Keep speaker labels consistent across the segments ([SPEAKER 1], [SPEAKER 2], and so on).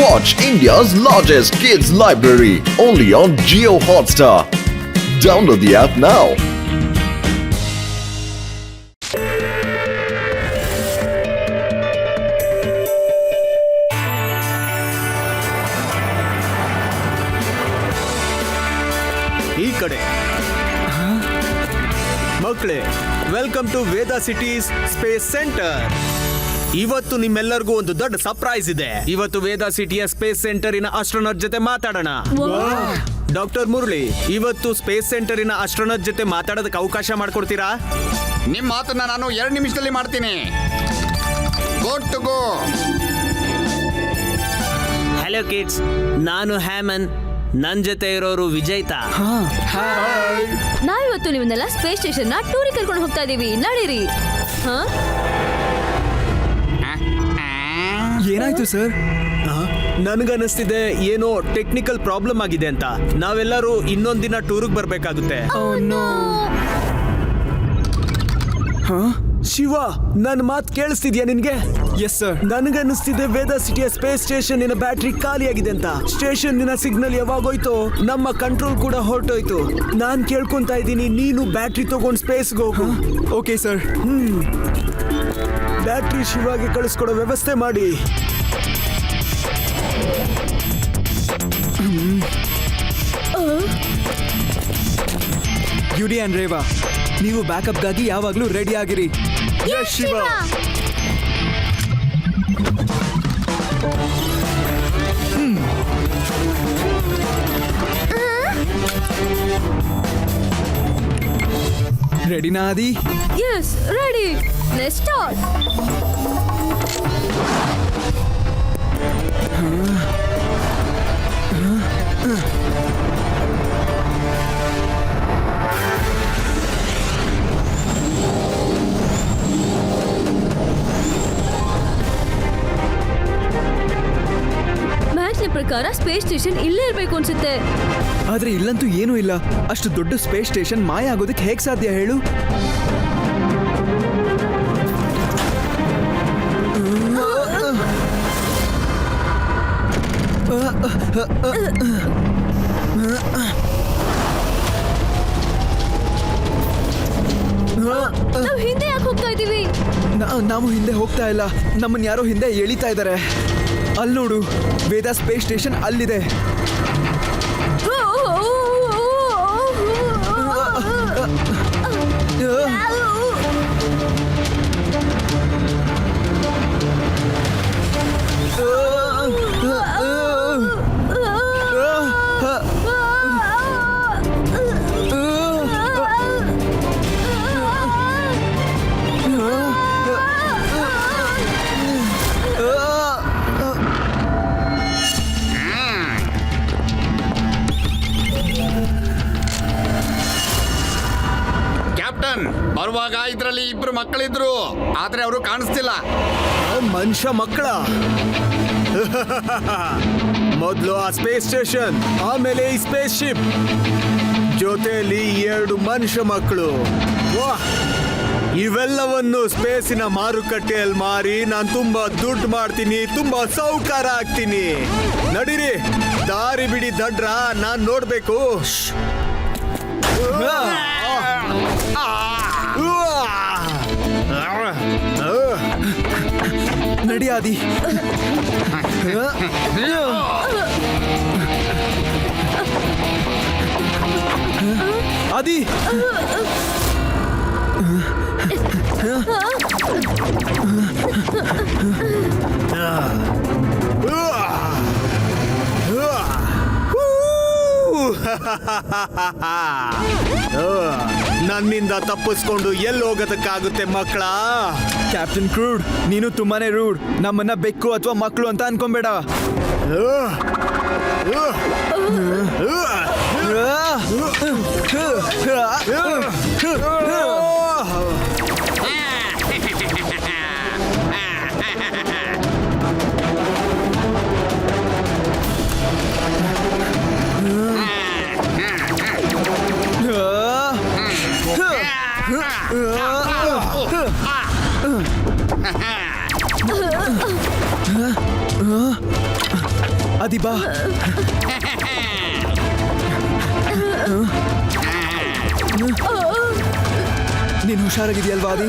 [SPEAKER 1] Watch India's largest kids library only on Jio Hotstar. Download the app now.
[SPEAKER 2] ಈ ಕಡೆ ಮಕ್ಕಳೇ, welcome to Veda cities space centre. ಇವತ್ತು ನಿಮ್ಮೆಲ್ಲರಿಗೂ ಒಂದು ದೊಡ್ಡ ಸರ್ಪ್ರೈಸ್ ಇದೆ. ಇವತ್ತು ವೇದಾ ಸಿಟಿಯ ಸ್ಪೇಸ್ ಸೆಂಟರಿನ ಆಸ್ಟ್ರೋನಾಟ್ ಜೊತೆ ಮಾತಾಡೋಣ. ಡಾಕ್ಟರ್ ಮುರಳಿ, ಇವತ್ತು ಸ್ಪೇಸ್ ಸೆಂಟರಿನ ಆಸ್ಟ್ರೋನಾಟ್ ಜೊತೆ ಮಾತಾಡೋದಕ್ಕೆ ಅವಕಾಶ ಮಾಡಿಕೊಡ್ತೀರಾ?
[SPEAKER 3] ನಿಮ್ಮ ಮಾತನ್ನ ನಾನು 2 ನಿಮಿಷದಲ್ಲಿ ಮಾಡ್ತೀನಿ. Good to go.
[SPEAKER 2] Hello kids, ನಾನು ಹ್ಯಾಮನ್. ನನ್ ಜೊತೆ ಇರೋರು ವಿಜಯ್ತಾ.
[SPEAKER 4] ನಾವಿವತ್ತು ನಿಮ್ಮನ್ನೆಲ್ಲ ಸ್ಪೇಸ್ ಸ್ಟೇಷನ್ ನ ಟೂರಿಗೆ ಕರ್ಕೊಂಡು ಹೋಗ್ತಾ ಇದೀವಿ. ನಡೀರಿ.
[SPEAKER 5] ಏನಾಯ್ತು ಸರ್?
[SPEAKER 2] ನನಗನ್ನಿಸ್ತಿದೆ ಏನೋ ಟೆಕ್ನಿಕಲ್ ಪ್ರಾಬ್ಲಮ್ ಆಗಿದೆ ಅಂತ. ನಾವೆಲ್ಲರೂ ಇನ್ನೊಂದಿನ ಟೂರಿಗೆ ಬರ್ಬೇಕಾಗುತ್ತೆ. ಶಿವ, ನನ್ನ ಮಾತು ಕೇಳಿಸ್ತಿದ್ಯಾ ನಿನ್ಗೆ?
[SPEAKER 5] Yes sir.
[SPEAKER 2] ನನಗನ್ನಿಸ್ತಿದೆ ವೇದಾ ಸಿಟಿಯ ಸ್ಪೇಸ್ ಸ್ಟೇಷನ್ ಬ್ಯಾಟ್ರಿ ಖಾಲಿಯಾಗಿದೆ ಅಂತ. ಸ್ಟೇಷನ್ ಸಿಗ್ನಲ್ ಯಾವಾಗೋಯ್ತೋ ನಮ್ಮ ಕಂಟ್ರೋಲ್ ಕೂಡ ಹೊರಟೋಯ್ತು. ನಾನ್ ಕೇಳ್ಕೊಂತಾ ಇದ್ದೀನಿ, ನೀನು ಬ್ಯಾಟ್ರಿ ತಗೊಂಡು ಸ್ಪೇಸ್ಗೆ ಹೋಗು.
[SPEAKER 5] Okay sir.
[SPEAKER 2] ಬ್ಯಾಟ್ರಿ ಶಿವಾಗೆ ಕಳಿಸ್ಕೊಡೋ ವ್ಯವಸ್ಥೆ ಮಾಡಿ.
[SPEAKER 5] ಯುಡಿ ಅಂಡ್ ರೇವಾ, ನೀವು ಬ್ಯಾಕಪ್ಗಾಗಿ ಯಾವಾಗಲೂ ರೆಡಿ ಆಗಿರಿ.
[SPEAKER 2] ಶಿವ,
[SPEAKER 5] ರೆಡಿನಾ ಆದಿ?
[SPEAKER 4] Yes, ready. Let's start. ಮ್ಯಾಚ್ನ ಪ್ರಕಾರ ಸ್ಪೇಸ್ ಸ್ಟೇಷನ್ ಇಲ್ಲೇ ಇರಬೇಕು ಅನ್ಸುತ್ತೆ.
[SPEAKER 5] ಆದ್ರೆ ಇಲ್ಲಂತೂ ಏನೂ ಇಲ್ಲ. ಅಷ್ಟು ದೊಡ್ಡ ಸ್ಪೇಸ್ ಸ್ಟೇಷನ್ ಮಾಯ ಆಗೋದಕ್ಕೆ ಹೇಗ್ ಸಾಧ್ಯ ಹೇಳು?
[SPEAKER 4] ನಾವು ಹಿಂದೆ ಯಾಕೆ ಹೋಗ್ತಾ ಇದೀವಿ?
[SPEAKER 5] ನಾವು ಹಿಂದೆ ಹೋಗ್ತಾ ಇಲ್ಲ, ನಮ್ಮನ್ನ ಯಾರೋ ಹಿಂದೆ ಎಳಿತಾ ಇದ್ದಾರೆ. ಅಲ್ಲಿ ನೋಡು, ವೇದಾ ಸ್ಪೇಸ್ ಸ್ಟೇಷನ್ ಅಲ್ಲಿದೆ.
[SPEAKER 3] ಕ್ಯಾಪ್ಟನ್, ಬರುವಾಗ ಇದರಲ್ಲಿ 2 ಮಕ್ಕಳಿದ್ರು, ಆದ್ರೆ ಅವರು ಕಾಣಿಸ್ತಿಲ್ಲ.
[SPEAKER 2] ಮನುಷ್ಯ ಮಕ್ಕಳ. ಮೊದಲು ಆ ಸ್ಪೇಸ್ ಸ್ಟೇಷನ್, ಆಮೇಲೆ ಈ ಸ್ಪೇಸ್ ಶಿಪ್, ಜೊತೆಯಲ್ಲಿ 2 ಮನುಷ್ಯ ಮಕ್ಕಳು. ವಾಹ್! ಇವೆಲ್ಲವನ್ನು ಸ್ಪೇಸಿನ ಮಾರುಕಟ್ಟೆಯಲ್ಲಿ ಮಾರಿ ನಾನು ತುಂಬಾ ದುಡ್ಡು ಮಾಡ್ತೀನಿ, ತುಂಬಾ ಸೌಕಾರ ಆಗ್ತೀನಿ. ನಡೀರಿ, ದಾರಿ ಬಿಡಿ ದಡ್ರ, ನಾನ್ ನೋಡ್ಬೇಕು.
[SPEAKER 5] ನಡಿ ಆದಿ. ಆದಿ,
[SPEAKER 2] ನನ್ನಿಂದ ತಪ್ಪಿಸ್ಕೊಂಡು ಎಲ್ಲಿ ಹೋಗೋದಕ್ಕಾಗುತ್ತೆ ಮಕ್ಕಳ?
[SPEAKER 5] ಕ್ಯಾಪ್ಟನ್ ಕ್ರೂಡ್, ನೀನು ತುಂಬಾನೇ ರೂಡ್. ನಮ್ಮನ್ನ ಬೆಕ್ಕು ಅಥವಾ ಮಕ್ಕಳು ಅಂತ ಅನ್ಕೊಂಬೇಡ. ಆದಿ ಬಾ. ನೀನ್ ಹುಷಾರಾಗಿದೆಯಲ್ವಾ ಆದಿ?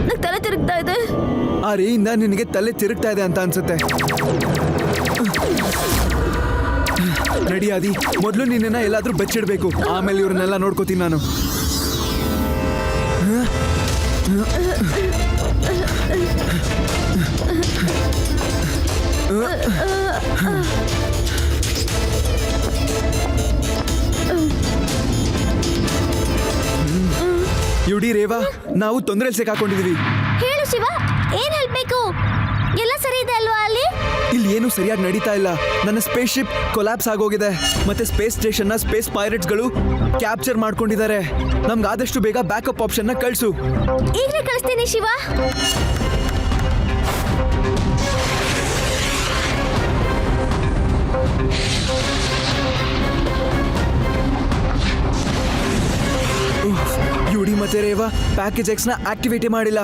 [SPEAKER 4] ನಂಗೆ ತಲೆ ತಿರುಗ್ತಾ ಇದೆ.
[SPEAKER 5] ಆ ರೇಯಿಂದ ನಿನಗೆ ತಲೆ ತಿರುಗ್ತಾ ಇದೆ ಅಂತ ಅನ್ಸುತ್ತೆ. ನಡಿ ಆದಿ, ಮೊದಲು ನಿನ್ನ ಎಲ್ಲಾದ್ರೂ ಬಚ್ಚಿಡ್ಬೇಕು, ಆಮೇಲೆ ಇವ್ರನ್ನೆಲ್ಲ ನೋಡ್ಕೋತೀನಿ ನಾನು. ಇವ್ಡಿ ರೇವಾ, ನಾವು ತೊಂದರೆಯಲ್ಲಿ ಸಿಕ್ಕಾಕೊಂಡಿದೀವಿ.
[SPEAKER 4] ಹೇಳು ಶಿವ, ಏನ್ ಹೇಳ್ಬೇಕು? ಎಲ್ಲ ಸರಿ ಇದೆ ಅಲ್ವಾ ಅಲ್ಲಿ?
[SPEAKER 5] ಇಲ್ಲಿ ಏನು ಸರಿಯಾಗಿ ನಡೀತಾ ಇಲ್ಲ. ನನ್ನ ಸ್ಪೇಸ್ ಶಿಪ್ ಕೊಲಾಪ್ಸ್ ಆಗೋಗಿದೆ, ಮತ್ತೆ ಸ್ಪೇಸ್ ಸ್ಟೇಷನ್ ನ ಸ್ಪೇಸ್ ಪೈರೇಟ್ಸ್ಗಳು ಕ್ಯಾಪ್ಚರ್ ಮಾಡ್ಕೊಂಡಿದ್ದಾರೆ. ನಮ್ಗೆ ಆದಷ್ಟು ಬೇಗ ಬ್ಯಾಕಪ್ ಆಪ್ಷನ್ ನ ಕಳ್ಸು.
[SPEAKER 4] ಈಗಲೇ ಕಳಿಸ್ತೀನಿ ಶಿವ.
[SPEAKER 5] ಯುಡಿ ಮತ್ತೆ ರೇವಾ ಪ್ಯಾಕೇಜ್ ಎಕ್ಸ್ ನ ಆಕ್ಟಿವೇಟ್ ಮಾಡಿಲ್ಲ.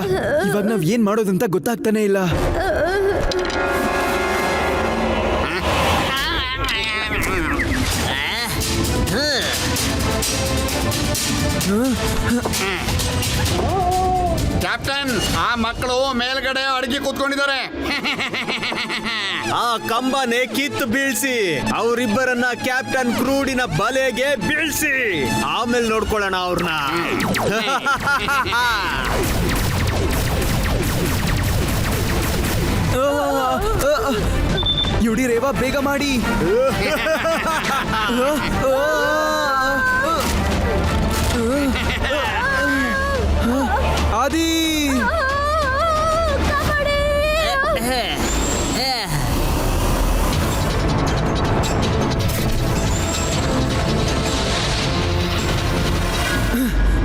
[SPEAKER 5] ಇವಾಗ ನಾವ್ ಏನ್ ಮಾಡೋದಂತ ಗೊತ್ತಾಗ್ತಾನೆ ಇಲ್ಲ.
[SPEAKER 3] ಕ್ಯಾಪ್ಟನ್, ಆ ಮಕ್ಕಳು ಮೇಲ್ಗಡೆ ಅಡಿಗೆ ಕೂತ್ಕೊಂಡಿದ್ದಾರೆ.
[SPEAKER 2] ಆ ಕಂಬನೆ ಕಿತ್ತು ಬೀಳ್ಸಿ, ಅವರಿಬ್ಬರನ್ನ ಕ್ಯಾಪ್ಟನ್ ಕ್ರೂಡಿನ ಬಲೆಗೆ ಬೀಳ್ಸಿ, ಆಮೇಲೆ ನೋಡ್ಕೊಳ್ಳೋಣ ಅವ್ರನ್ನ.
[SPEAKER 5] ಯುಡಿ ರೇವಾ ಬೇಗ ಮಾಡಿ. ಆದಿ,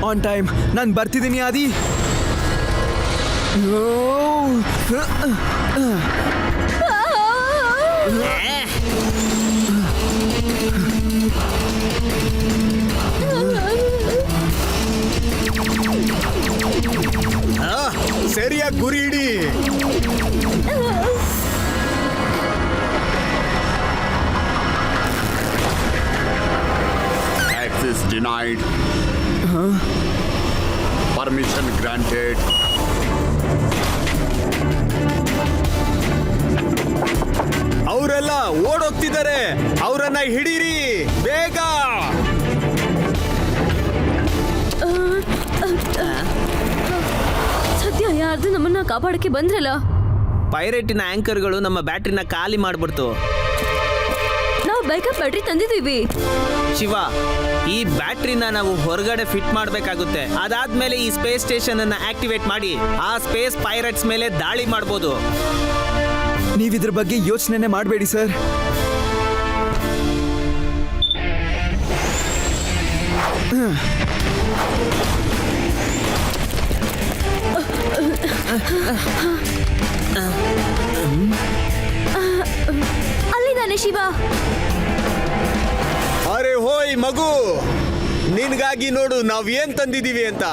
[SPEAKER 5] ಆನ್ ಟೈಮ್. ನಾನು ಬರ್ತಿದ್ದೀನಿ ಆದಿ.
[SPEAKER 2] ಸರಿಯಾಗಿ ಗುರಿ ಇಡಿ.
[SPEAKER 3] Access denied. Permission granted.
[SPEAKER 2] ಅವರೆಲ್ಲ ಓಡೋಗ್ತಿದ್ದಾರೆ, ಅವರನ್ನ ಹಿಡೀರಿ ಬೇಗ.
[SPEAKER 4] ಸದ್ಯ ಯಾರ್ದು ನಮ್ಮನ್ನ ಕಾಪಾಡಕ್ಕೆ ಬಂದ್ರಲ್ಲ.
[SPEAKER 6] ಪೈರೇಟಿನ ಆಂಕರ್ಗಳು ನಮ್ಮ ಬ್ಯಾಟ್ರಿನ ಖಾಲಿ ಮಾಡ್ಬಿಡ್ತು.
[SPEAKER 4] ನಾವು ಬ್ಯಾಕಪ್ ಬ್ಯಾಟ್ರಿ ತಂದಿದ್ದೀವಿ.
[SPEAKER 6] ಶಿವ, ಈ ಬ್ಯಾಟ್ರಿನ ನಾವು ಹೊರಗಡೆ ಫಿಟ್ ಮಾಡಬೇಕಾಗುತ್ತೆ. ಅದಾದ್ಮೇಲೆ ಈ ಸ್ಪೇಸ್ ಸ್ಟೇಷನ್ ಅನ್ನ ಆಕ್ಟಿವೇಟ್ ಮಾಡಿ ಆ ಸ್ಪೇಸ್ ಪೈರೇಟ್ಸ್ ಮೇಲೆ ದಾಳಿ ಮಾಡ್ಬೋದು.
[SPEAKER 5] ನೀವಿದ್ರ ಬಗ್ಗೆ ಯೋಚನೆ ಮಾಡಬೇಡಿ ಸರ್.
[SPEAKER 4] ಅಲ್ಲಿದ್ದಾನೆ ಶಿವ.
[SPEAKER 2] ಅರೆ ಹೋಯ್ ಮಗು, ನಿನ್ಗಾಗಿ ನೋಡು ನಾವ್ ಏನ್ ತಂದಿದೀವಿ ಅಂತ.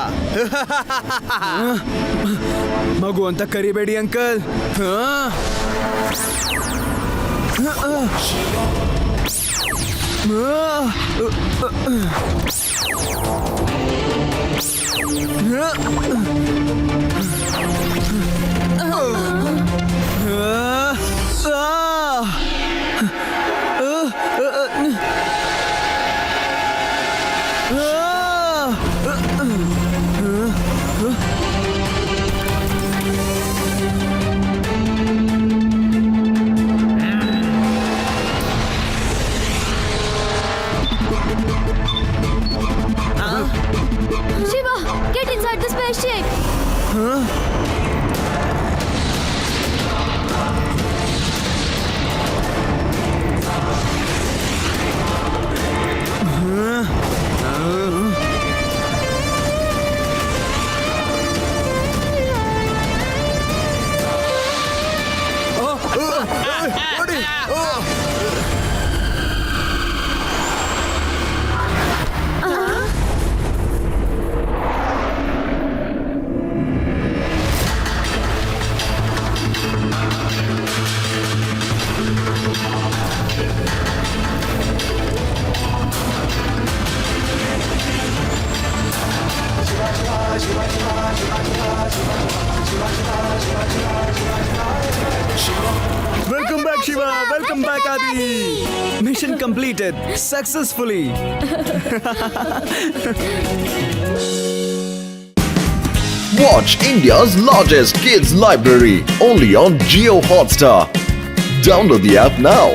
[SPEAKER 5] ಮಗು ಅಂತ ಕರಿಬೇಡಿ uncle.
[SPEAKER 4] Shiva, get inside the spaceship.
[SPEAKER 2] ನೋಡಿ.
[SPEAKER 5] Welcome back Shiva, welcome back Aadi. Mission completed successfully.
[SPEAKER 1] Watch India's largest kids library only on Geo Hotstar. Download the app now.